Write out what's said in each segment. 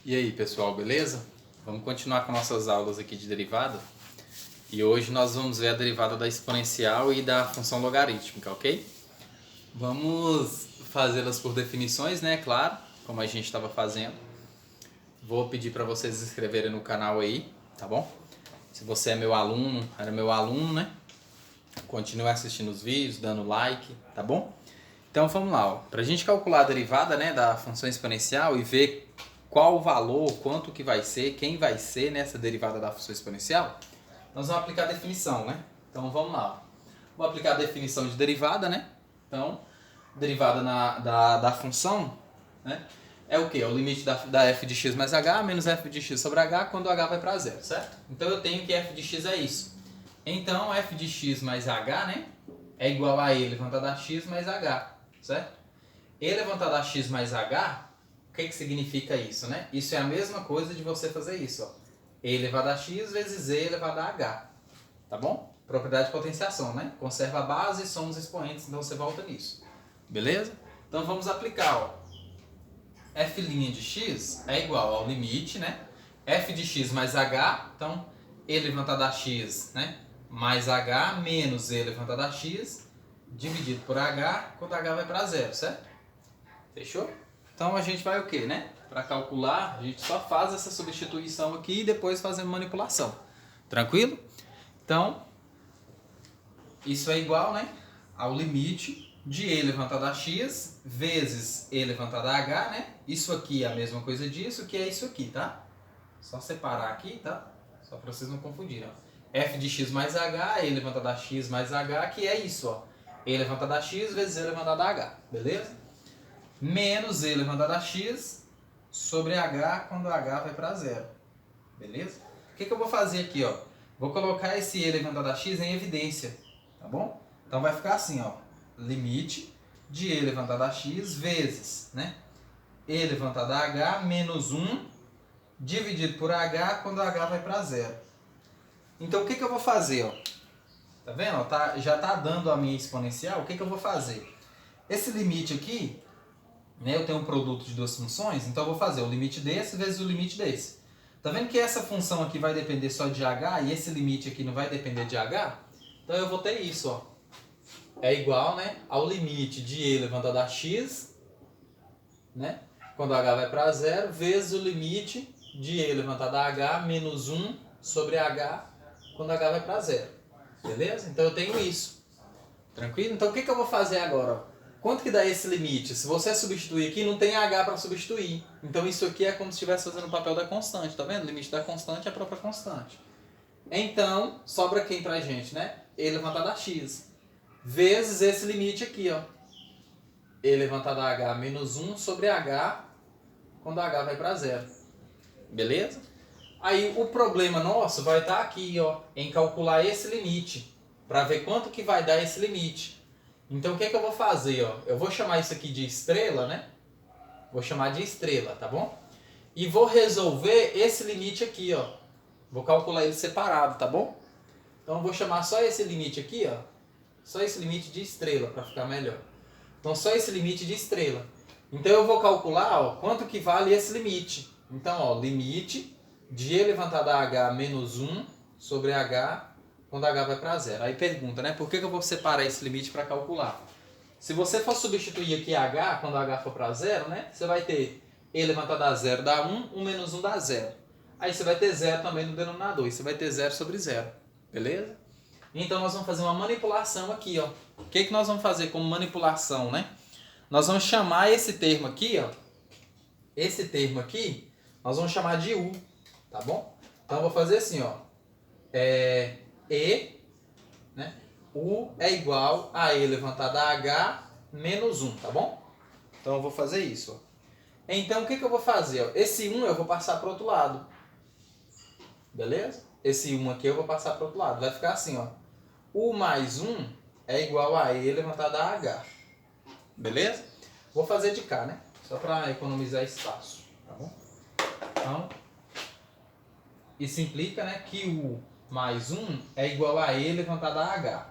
E aí, pessoal, beleza? Vamos continuar com nossas aulas aqui de derivada. E hoje nós vamos ver a derivada da exponencial e da função logarítmica, ok? Vamos fazê-las por definições, né? Claro, como a gente estava fazendo. Vou pedir para vocês se inscreverem no canal aí, tá bom? Se você é meu aluno, era meu aluno, né? Continue assistindo os vídeos, dando like, tá bom? Então vamos lá, para a gente calcular a derivada, né, da função exponencial e ver qual o valor, quanto que vai ser, quem vai ser nessa derivada da função exponencial, nós vamos aplicar a definição, né? Então vamos lá. Vou aplicar a definição de derivada, né? Então, derivada da função, né? É o que? É o limite da f de x mais h menos f de x sobre h quando h vai para zero, certo? Então eu tenho que f de x é isso. Então f de x mais h, né? É igual a e elevado a x mais h, certo? E elevado a x mais h, o que significa isso, né? Isso é a mesma coisa de você fazer isso, ó. E elevado a x vezes e elevado a h, tá bom? Propriedade de potenciação, né? Conserva a base e soma os expoentes, então você volta nisso. Beleza? Então vamos aplicar, ó. F' de x é igual ao limite, né? F de x mais h, então e elevado a x, né? Mais h menos e elevado a x dividido por h quando h vai para zero, certo? Fechou? Então a gente vai o que, né? Para calcular, a gente só faz essa substituição aqui e depois fazemos manipulação. Tranquilo? Então, isso é igual, né? Ao limite de e elevado a x vezes e elevado a h, né? Isso aqui é a mesma coisa disso, que é isso aqui, tá? Só separar aqui, tá? Só para vocês não confundirem, ó. F de x mais h, e elevado a x mais h, que é isso, ó. E elevado a x vezes e elevado a h, beleza? Menos e elevado a x sobre h quando h vai para zero, beleza? O que eu vou fazer aqui, ó? Vou colocar esse e elevado a x em evidência, tá bom? Então vai ficar assim, ó. Limite de e elevado a x vezes, né? E elevado a h menos 1 dividido por h quando h vai para zero. Então o que eu vou fazer, ó? Tá vendo? Ó, já tá dando a minha exponencial. O que eu vou fazer? Esse limite aqui, né, eu tenho um produto de duas funções, então eu vou fazer o limite desse vezes o limite desse. Tá vendo que essa função aqui vai depender só de h e esse limite aqui não vai depender de h? Então eu vou ter isso, ó. É igual, né, ao limite de e elevado a x, né, quando h vai para zero, vezes o limite de e elevado a h menos 1 sobre h quando h vai para zero. Beleza? Então eu tenho isso. Tranquilo? Então o que eu vou fazer agora, ó? Quanto que dá esse limite? Se você substituir aqui, não tem h para substituir. Então isso aqui é como se estivesse fazendo o papel da constante, tá vendo? O limite da constante é a própria constante. Então, sobra quem pra gente, né? E elevado a x. Vezes esse limite aqui, ó. E elevado a h menos 1 sobre h quando h vai para zero. Beleza? Aí o problema nosso vai estar aqui, ó, em calcular esse limite. Para ver quanto que vai dar esse limite. Então o que eu vou fazer, ó? Eu vou chamar isso aqui de estrela, né? Vou chamar de estrela, tá bom? E vou resolver esse limite aqui, ó. Vou calcular ele separado, tá bom? Então eu vou chamar só esse limite aqui, ó. Só esse limite de estrela, para ficar melhor. Então só esse limite de estrela. Então eu vou calcular, ó, quanto que vale esse limite. Então, ó, limite de e elevado a h menos 1 sobre h quando h vai para zero. Aí pergunta, né? Por que eu vou separar esse limite para calcular? Se você for substituir aqui h, quando h for para zero, né? Você vai ter e elevado a zero dá 1, 1 menos 1 dá 0. Aí você vai ter 0 também no denominador. E você vai ter 0 sobre 0. Beleza? Então nós vamos fazer uma manipulação aqui, ó. O que nós vamos fazer como manipulação, né? Nós vamos chamar esse termo aqui, ó. Esse termo aqui, nós vamos chamar de u, tá bom? Então eu vou fazer assim, ó. Né? U é igual a e elevado a h menos 1, tá bom? Então eu vou fazer isso, ó. Então o que eu vou fazer? Ó? Esse 1 eu vou passar para o outro lado. Beleza? Esse 1 aqui eu vou passar para o outro lado. Vai ficar assim, ó. U mais 1 é igual a e elevado a h. Beleza? Vou fazer de cá, né? Só para economizar espaço, tá bom? Então, isso implica, né, que U mais 1 é igual a e elevado a h.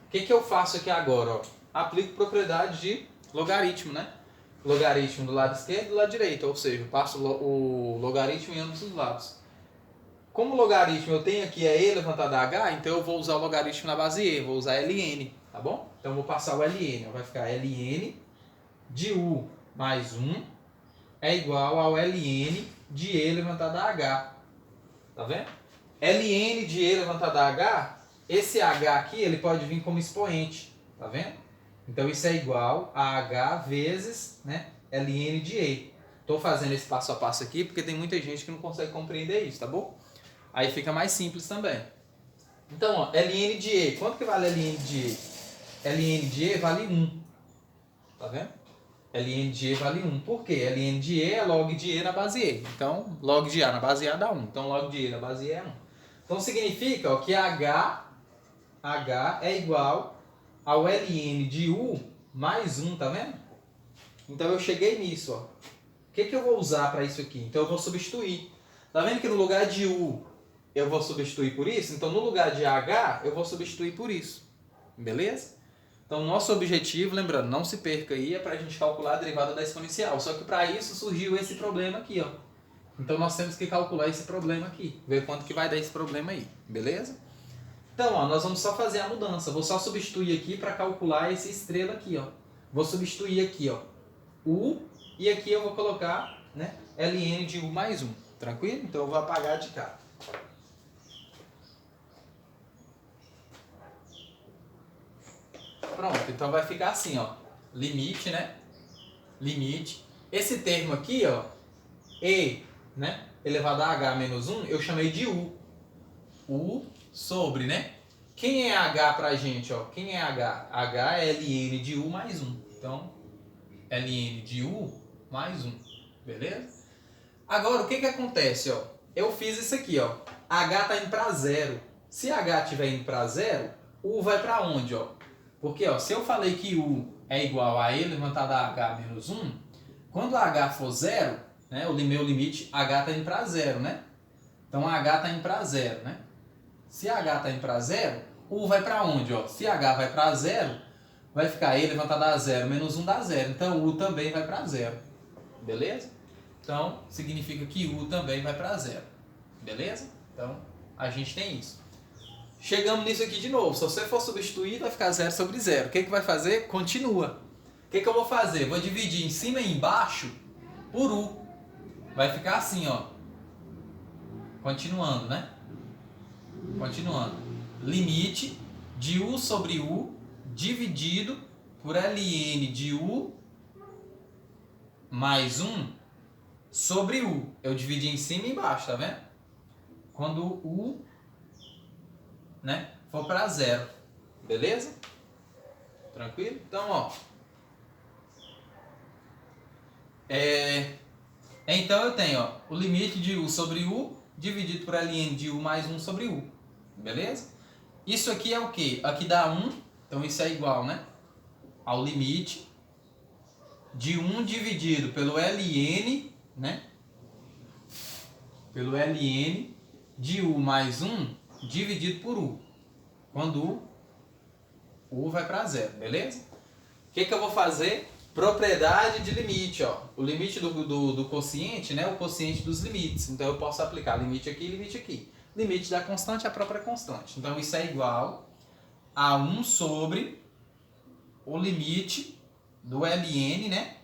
O que eu faço aqui agora? Ó? Aplico propriedade de logaritmo, né? logaritmo do lado esquerdo e do lado direito, ou seja, eu passo o logaritmo em ambos os lados. Como o logaritmo eu tenho aqui é e elevado a h, então eu vou usar o logaritmo na base e, vou usar ln, tá bom? Então eu vou passar o ln, vai ficar ln de u mais 1 é igual ao ln de e elevado a h, tá vendo? ln de e elevado a h, esse h aqui ele pode vir como expoente, tá vendo? Então isso é igual a h vezes, né, ln de e. Estou fazendo esse passo a passo aqui porque tem muita gente que não consegue compreender isso, tá bom? Aí fica mais simples também. Então, ó, ln de e. Quanto que vale ln de e? ln de e vale 1. Tá vendo? ln de e vale 1. Por quê? ln de e é log de e na base e. Então, log de a na base a dá 1. Então, log de e na base e é 1. Então, significa ó, que h é igual ao ln de u mais 1, tá vendo? Então, eu cheguei nisso. Ó. O que eu vou usar para isso aqui? Então, eu vou substituir. Tá vendo que no lugar de u eu vou substituir por isso? Então, no lugar de h, eu vou substituir por isso. Beleza? Então, nosso objetivo, lembrando, não se perca aí, é para a gente calcular a derivada da exponencial. Só que para isso surgiu esse problema aqui, ó. Então, nós temos que calcular esse problema aqui. Ver quanto que vai dar esse problema aí. Beleza? Então, ó, nós vamos só fazer a mudança. Vou só substituir aqui para calcular esse estrela aqui, ó. Vou substituir aqui, ó, u, e aqui eu vou colocar, né, ln de u mais 1. Tranquilo? Então, eu vou apagar de cá. Pronto, então vai ficar assim, ó, limite, né, limite, esse termo aqui, ó, e, né, elevado a h menos 1, eu chamei de u sobre, né, quem é h pra gente, ó, quem é h? h é ln de u mais 1, então, ln de u mais 1, beleza? Agora, o que acontece, ó, eu fiz isso aqui, ó, h tá indo pra 0, se h estiver indo pra 0, u vai pra onde, ó? Porque ó, se eu falei que u é igual a e elevado a h menos 1, quando h for 0, né, o meu limite h está indo para 0, né? Então h está indo para 0, né? Se h está indo para 0, u vai para onde? Ó? Se h vai para 0, vai ficar e elevado a 0 menos 1 dá 0. Então u também vai para 0. Beleza? Então significa que u também vai para 0. Beleza? Então a gente tem isso. Chegamos nisso aqui de novo. Se você for substituir, vai ficar 0 sobre 0. O que vai fazer? Continua. O que eu vou fazer? Vou dividir em cima e embaixo por u. Vai ficar assim, ó. Continuando, né? Continuando. Limite de u sobre u dividido por ln de u mais 1 sobre u. Eu dividi em cima e embaixo, tá vendo? Quando u, né, for para 0. Beleza? Tranquilo? Então, ó. Então eu tenho, ó, o limite de u sobre u dividido por ln de u mais 1 sobre u. Beleza? Isso aqui é o quê? Aqui dá 1, então isso é igual, né, ao limite de 1 dividido pelo ln, né, pelo ln de u mais 1 dividido por u, quando u vai para 0, beleza? O que eu vou fazer? Propriedade de limite, ó. O limite do quociente, né, o quociente dos limites. Então eu posso aplicar limite aqui e limite aqui. Limite da constante é a própria constante. Então isso é igual a 1 sobre o limite do ln, né?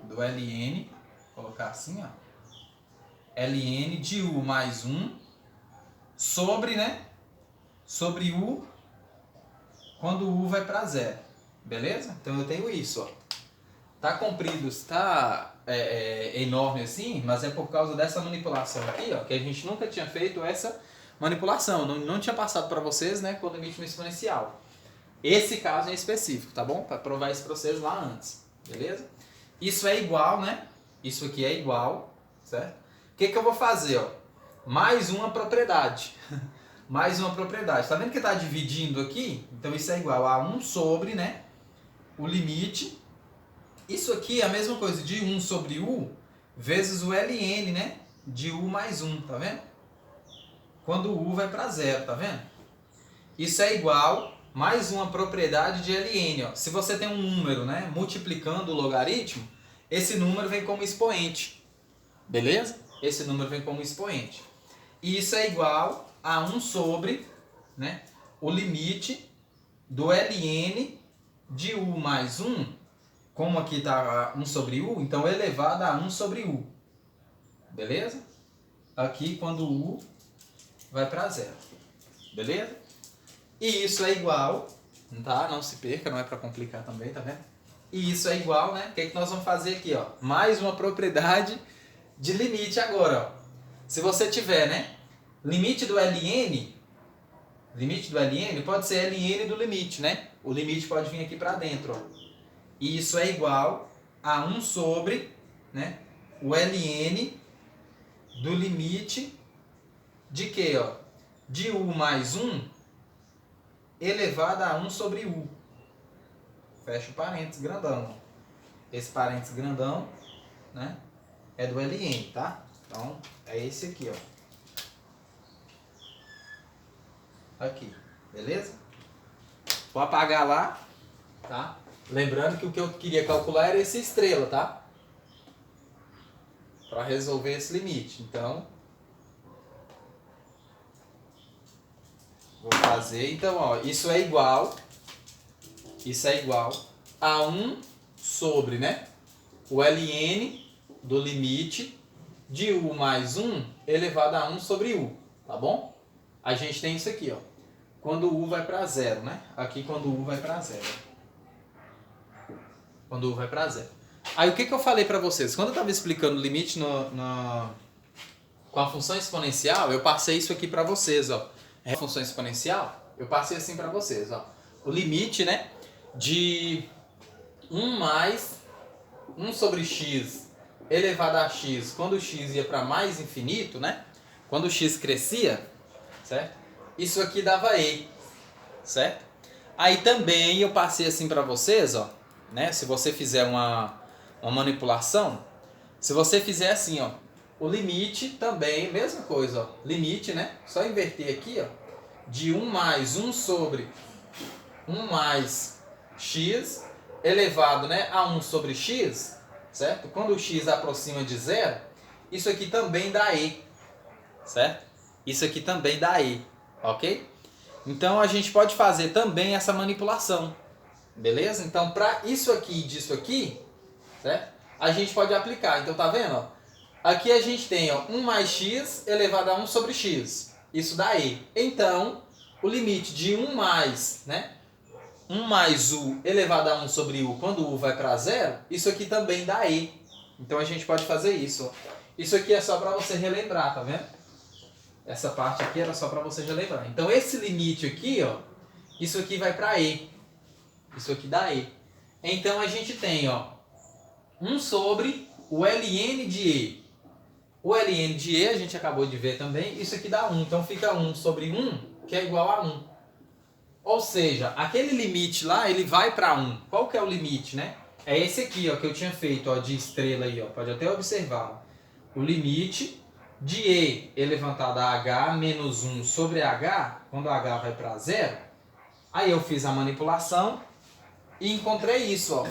Do ln, vou colocar assim, ó. ln de u mais 1 sobre, né? Sobre u quando u vai para 0. Beleza? Então eu tenho isso, ó. Tá comprido, está enorme assim, mas é por causa dessa manipulação aqui, ó, que a gente nunca tinha feito essa manipulação, não tinha passado para vocês, né, com o limite no exponencial. Esse caso em específico, tá bom? Para provar isso para vocês lá antes, beleza? Isso é igual, né? Isso aqui é igual, certo? O que eu vou fazer, ó? Mais uma propriedade. Mais uma propriedade. Tá vendo que está dividindo aqui? Então isso é igual a 1 sobre, né, o limite. Isso aqui é a mesma coisa de 1 sobre u vezes o ln, né, de u mais 1, tá vendo? Quando u vai para 0, tá vendo? Isso é igual mais uma propriedade de ln. Ó. Se você tem um número, né, multiplicando o logaritmo, esse número vem como expoente. Beleza? Esse número vem como expoente. E isso é igual a 1 sobre, né, o limite do ln de u mais 1, como aqui está 1 sobre u, então elevado a 1 sobre u. Beleza? Aqui quando u vai para zero. Beleza? E isso é igual, tá? Não se perca, não é para complicar também, tá vendo? E isso é igual, né? O que nós vamos fazer aqui, ó? Mais uma propriedade de limite agora, ó. Se você tiver, né, limite do ln pode ser ln do limite, né? O limite pode vir aqui para dentro, ó. E isso é igual a 1 sobre, né, o ln do limite de quê, ó? De u mais 1 elevado a 1 sobre u. Fecha o parênteses grandão. Esse parênteses grandão, né, é do ln, tá? Então, é esse aqui, ó. Aqui, beleza? Vou apagar lá, tá? Lembrando que o que eu queria calcular era esse estrela, tá? Para resolver esse limite. Então, vou fazer, então, ó, isso é igual a 1 sobre, né, o ln do limite de u mais 1 elevado a 1 sobre u, tá bom? A gente tem isso aqui, ó, quando u vai para zero, né? Aqui quando u vai para zero. Quando u vai para zero. Aí o que eu falei para vocês? Quando eu estava explicando o limite com a função exponencial, eu passei isso aqui para vocês, ó. A função exponencial, eu passei assim para vocês, ó. O limite, né, de 1 mais 1 sobre x elevado a x, quando o x ia para mais infinito, né? Quando o x crescia, certo? Isso aqui dava e, certo? Aí também eu passei assim para vocês, ó, né? Se você fizer uma manipulação, se você fizer assim, ó, o limite também, mesma coisa, ó, limite, né? Só inverter aqui, ó, de 1 mais 1 sobre 1 mais x elevado, né, a 1 sobre x, certo? Quando o x aproxima de zero, isso aqui também dá e, certo? Isso aqui também dá e, ok? Então a gente pode fazer também essa manipulação, beleza? Então para isso aqui e disso aqui, certo? A gente pode aplicar. Então tá vendo? Ó? Aqui a gente tem, ó, 1 mais x elevado a 1 sobre x. Isso dá e. Então o limite de 1 mais, né, 1 mais u elevado a 1 sobre u, quando u vai para zero, isso aqui também dá e. Então a gente pode fazer isso. Ó. Isso aqui é só para você relembrar, tá vendo? Essa parte aqui era só para você relembrar. Então esse limite aqui, ó, isso aqui vai para e. Isso aqui dá e. Então a gente tem, ó, 1 sobre o ln de e. O ln de e a gente acabou de ver também, isso aqui dá 1. Então fica 1 sobre 1, que é igual a 1. Ou seja, aquele limite lá, ele vai para 1. Qual que é o limite, né? É esse aqui, ó, que eu tinha feito, ó, de estrela aí, ó. Pode até observar. O limite de e elevado a h menos 1 sobre h, quando h vai para 0. Aí eu fiz a manipulação e encontrei isso, ó,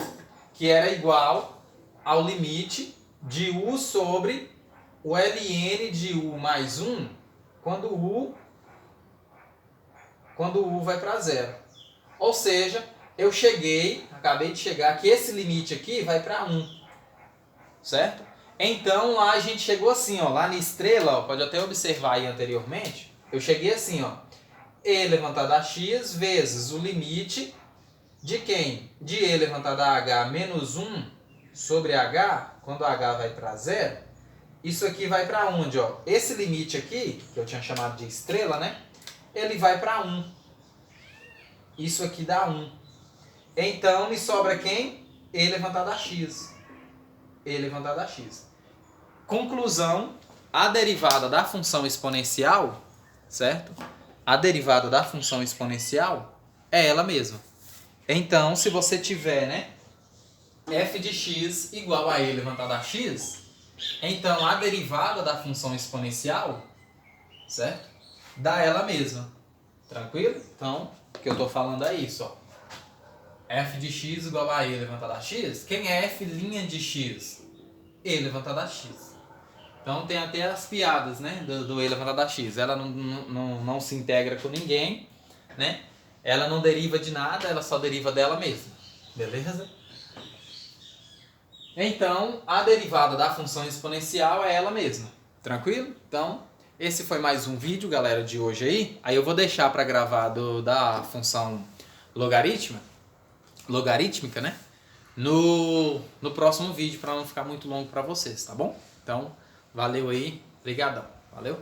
que era igual ao limite de u sobre o ln de u mais 1, quando u vai para zero. Ou seja, eu acabei de chegar, que esse limite aqui vai para 1. Certo? Então lá a gente chegou assim, ó, lá na estrela, ó, pode até observar aí anteriormente, eu cheguei assim, ó, e elevado a x vezes o limite de quem? De e elevado a h menos 1 sobre h, quando h vai para 0, isso aqui vai para onde, ó? Esse limite aqui, que eu tinha chamado de estrela, né? Ele vai para 1. Isso aqui dá 1. Então, me sobra quem? E elevado a x. E elevado a x. Conclusão, a derivada da função exponencial, certo? A derivada da função exponencial é ela mesma. Então, se você tiver, né, f de x igual a e elevado a x, então a derivada da função exponencial, certo? Dá ela mesma. Tranquilo? Então, que eu tô falando é isso, ó. F de x igual a E elevado a x. Quem é F' de x? E elevado a x. Então tem até as piadas, né, do E elevado a x. Ela não se integra com ninguém, né? Ela não deriva de nada, ela só deriva dela mesma. Beleza? Então, a derivada da função exponencial é ela mesma. Tranquilo? Então, esse foi mais um vídeo, galera, de hoje aí. Aí eu vou deixar para gravar da função logarítmica, né? No próximo vídeo, para não ficar muito longo para vocês, tá bom? Então, valeu aí. Obrigadão. Valeu?